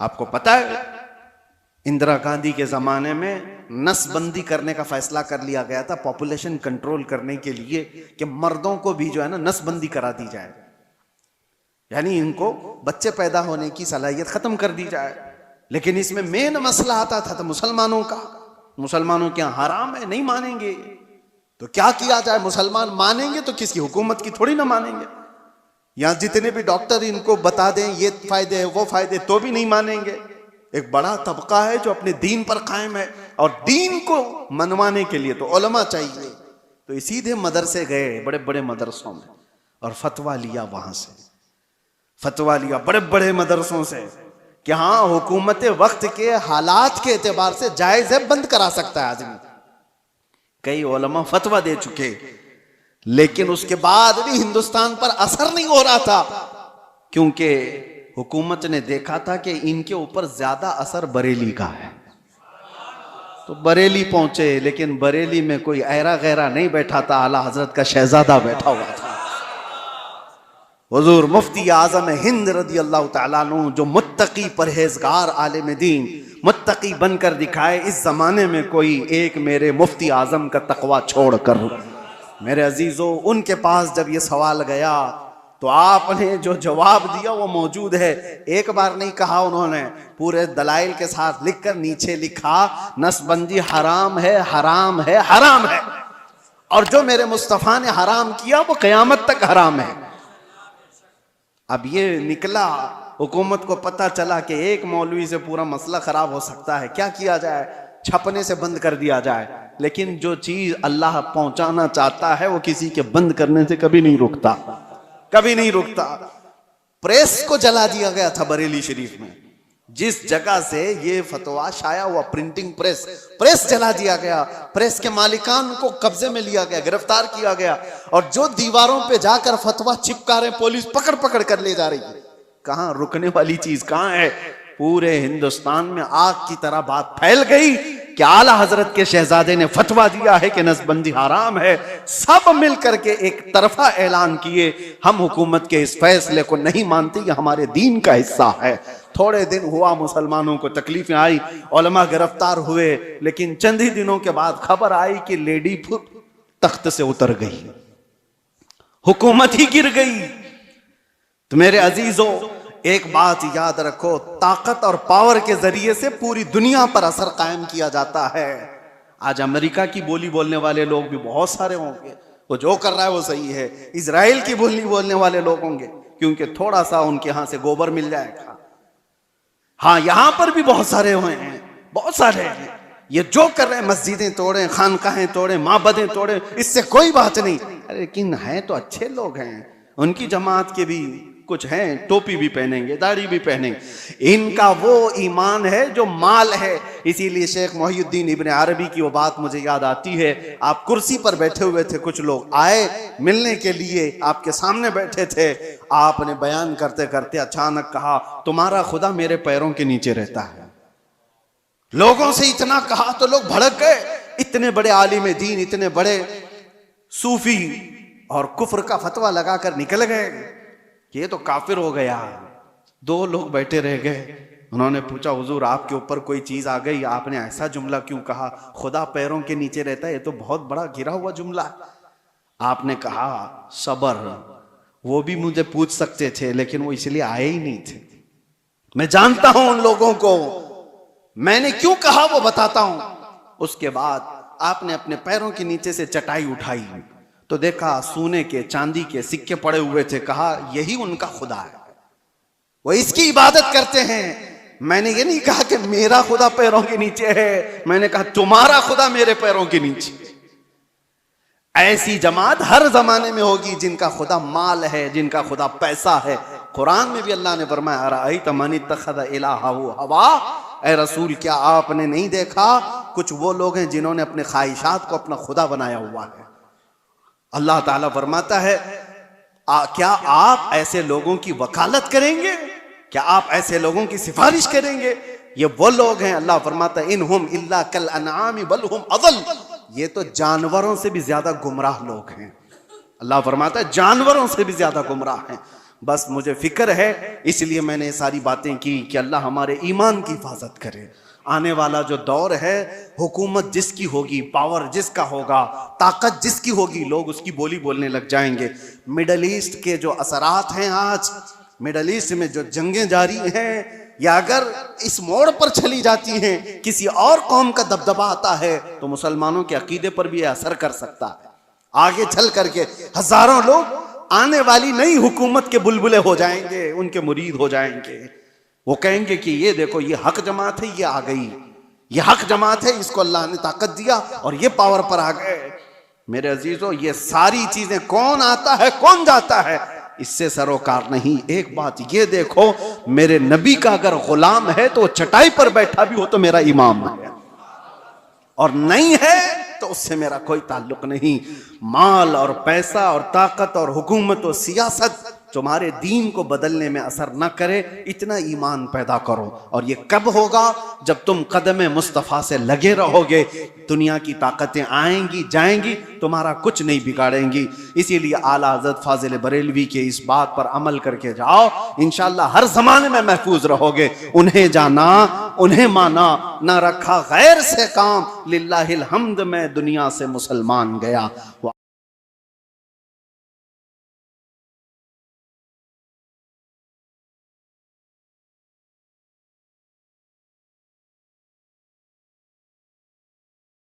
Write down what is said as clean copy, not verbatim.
आपको पता है इंदिरा गांधी के जमाने में नसबंदी करने का फैसला कर लिया गया था पॉपुलेशन कंट्रोल करने के लिए कि मर्दों को भी जो है ना नसबंदी करा दी जाए, यानी इनको बच्चे पैदा होने की सलाहियत खत्म कर दी जाए। लेकिन इसमें मेन मसला आता था मुसलमानों का। मुसलमानों के यहाँ हराम है, नहीं मानेंगे तो क्या किया जाए? मुसलमान मानेंगे तो किसी हुकूमत की थोड़ी ना मानेंगे। यहां जितने भी डॉक्टर इनको बता दें ये फायदे है वो फायदे तो भी नहीं मानेंगे। एक बड़ा तबका है जो अपने दीन पर कायम है और दीन को मनवाने के लिए तो उलमा चाहिए। तो ये सीधे मदरसे गए, बड़े बड़े मदरसों में, और फतवा लिया। वहां से फतवा लिया बड़े बड़े मदरसों से कि हाँ हुकूमत वक्त के हालात के एतबार से जायज है, बंद करा सकता है आदमी। कई उलमा फतवा दे चुके, लेकिन उसके बाद भी हिंदुस्तान पर असर नहीं हो रहा था, क्योंकि हुकूमत ने देखा था कि इनके ऊपर ज्यादा असर बरेली का है। तो बरेली पहुंचे, लेकिन बरेली में कोई ऐरा गैरा नहीं बैठा था, आला हजरत का शहजादा बैठा हुआ था। हुजूर मुफ्ती आजम हिंद रदी अल्लाह तआला अन्हु, जो मुत्तकी परहेजगार आलिम दीन, मुत्तकी बनकर दिखाए। इस जमाने में कोई एक मेरे मुफ्ती आजम का तकवा छोड़कर, मेरे अजीजों, उनके पास जब ये सवाल गया तो आपने जो जवाब दिया वो मौजूद है। एक बार नहीं कहा उन्होंने, पूरे दलाइल के साथ लिखकर नीचे लिखा नसबंदी हराम है, हराम है, हराम है, और जो मेरे मुस्तफा ने हराम किया वो क़यामत तक हराम है। अब ये निकला, हुकूमत को पता चला कि एक मौलवी से पूरा मसला खराब हो सकता है, क्या किया जाए? छपने से बंद कर दिया जाए। लेकिन जो चीज अल्लाह पहुंचाना चाहता है वो किसी के बंद करने से कभी नहीं रुकता, कभी नहीं रुकता। प्रेस को जला दिया गया था बरेली शरीफ में, जिस जगह से ये फतवा शाया हुआ, प्रिंटिंग प्रेस, प्रेस जला दिया गया। प्रेस के मालिकान को कब्जे में लिया गया, गिरफ्तार किया गया, और जो दीवारों पे जाकर फतवा चिपका रहे पुलिस पकड़ पकड़ कर ले जा रही है। कहां रुकने वाली चीज कहां है? पूरे हिंदुस्तान में आग की तरह बात फैल गई कि आला हजरत के शहजादे ने फतवा दिया है कि नसबंदी हराम है। सब मिलकर के एक तरफा ऐलान किए, हम हुकूमत के इस फैसले को नहीं मानते, ये हमारे दीन का हिस्सा है। थोड़े दिन हुआ, मुसलमानों को तकलीफें आई, उलमा गिरफ्तार हुए, लेकिन चंद ही दिनों के बाद खबर आई कि लेडी तख्त से उतर गई, हुकूमत ही गिर गई। तो मेरे अजीजों, एक बात याद रखो, ताकत और पावर के जरिए से पूरी दुनिया पर असर कायम किया जाता है। आज अमेरिका की बोली बोलने वाले लोग भी बहुत सारे होंगे, वो जो कर रहा है वो सही है। इजराइल की बोली बोलने वाले लोग होंगे, क्योंकि थोड़ा सा उनके यहां से गोबर मिल जाएगा। हाँ, यहां पर भी बहुत सारे हुए हैं, बहुत सारे हैं। ये जो कर रहे हैं, मस्जिदें तोड़े, खानकाहें तोड़े, माबदें तोड़े, इससे कोई बात नहीं। लेकिन हैं तो अच्छे लोग हैं, उनकी जमात के भी कुछ हैं, टोपी भी पहनेंगे, दाढ़ी भी पहनेंगे। इनका वो ईमान है जो माल है। इसीलिए शेख मोहिउद्दीन इब्न अरबी की वो बात मुझे याद आती है। आप कुर्सी पर बैठे हुए थे, कुछ लोग आए मिलने के लिए, आपके सामने बैठे थे। आपने बयान करते करते अचानक कहा, तुम्हारा खुदा मेरे पैरों के नीचे रहता है। लोगों से इतना कहा तो लोग भड़क गए। इतने बड़े आलिम दीन, इतने बड़े सूफी, और कुफ्र का फतवा लगाकर निकल गए कि ये तो काफिर हो गया। दो लोग बैठे रह गए। उन्होंने पूछा, हुजूर आपके ऊपर कोई चीज आ गई, आपने ऐसा जुमला क्यों कहा, खुदा पैरों के नीचे रहता है, ये तो बहुत बड़ा गिरा हुआ जुमला। आपने कहा, सबर, वो भी मुझे पूछ सकते थे, लेकिन वो इसलिए आए ही नहीं थे। मैं जानता हूं उन लोगों को, मैंने क्यों कहा वो बताता हूं। उसके बाद आपने अपने पैरों के नीचे से चटाई उठाई तो देखा सोने के, चांदी के सिक्के पड़े हुए थे। कहा, यही उनका खुदा है, वो इसकी इबादत करते हैं। मैंने ये नहीं कहा कि मेरा खुदा पैरों के नीचे है, मैंने कहा तुम्हारा खुदा मेरे पैरों के नीचे। ऐसी जमात हर जमाने में होगी जिनका खुदा माल है, जिनका खुदा पैसा है। कुरान में भी अल्लाह ने फरमाया, अरअयत मन इत्तखज़ इलाहहु हवा, ऐ रसूल क्या आपने नहीं देखा, कुछ वो लोग हैं जिन्होंने अपने ख्वाहिशात को अपना खुदा बनाया हुआ है। अल्लाह ताला फरमाता है, क्या आप ऐसे लोगों की वकालत करेंगे, क्या आप ऐसे लोगों की सिफारिश करेंगे? ये वो लोग हैं, अल्लाह फरमाता है, इनहुम इल्ला कल अनआम बल हुम अदल, ये तो जानवरों से भी ज्यादा गुमराह लोग हैं। अल्लाह फरमाता है जानवरों से भी ज्यादा गुमराह हैं। बस मुझे फिक्र है, इसलिए मैंने ये सारी बातें की कि अल्लाह हमारे ईमान की हिफाजत करे। आने वाला जो दौर है, हुकूमत जिसकी होगी, पावर जिसका होगा, ताकत जिसकी होगी, लोग उसकी बोली बोलने लग जाएंगे। मिडल ईस्ट के जो असरात हैं, आज मिडल ईस्ट में जो जंगें जारी हैं, या अगर इस मोड़ पर चली जाती हैं, किसी और कौम का दबदबा आता है, तो मुसलमानों के अकीदे पर भी असर कर सकता है। आगे चल करके हजारों लोग आने वाली नई हुकूमत के बुलबुले हो जाएंगे, उनके मुरीद हो जाएंगे। वो कहेंगे कि ये देखो, ये हक जमात है, ये आ गई, ये हक जमात है, इसको अल्लाह ने ताकत दिया और ये पावर पर आ गए। मेरे अजीजों, ये सारी चीजें कौन आता है कौन जाता है, इससे सरोकार नहीं। एक बात ये देखो, मेरे नबी का अगर गुलाम है तो चटाई पर बैठा भी हो तो मेरा इमाम है, और नहीं है तो उससे मेरा कोई ताल्लुक नहीं। माल और पैसा और ताकत और हुकूमत और सियासत तुम्हारे दीन को बदलने में असर न करे, इतना ईमान पैदा करो। और ये कब होगा? जब तुम कदम मुस्तफ़ा से लगे रहोगे। दुनिया की ताकतें आएंगी जाएंगी, तुम्हारा कुछ नहीं बिगाड़ेंगी। इसीलिए आला हज़रत फाजिल बरेलवी के इस बात पर अमल करके जाओ, इंशाअल्लाह हर जमाने में महफूज रहोगे। उन्हें जाना, उन्हें माना, ना रखा गैर से काम, लिल्लाहिल हम्द में दुनिया से मुसलमान गया।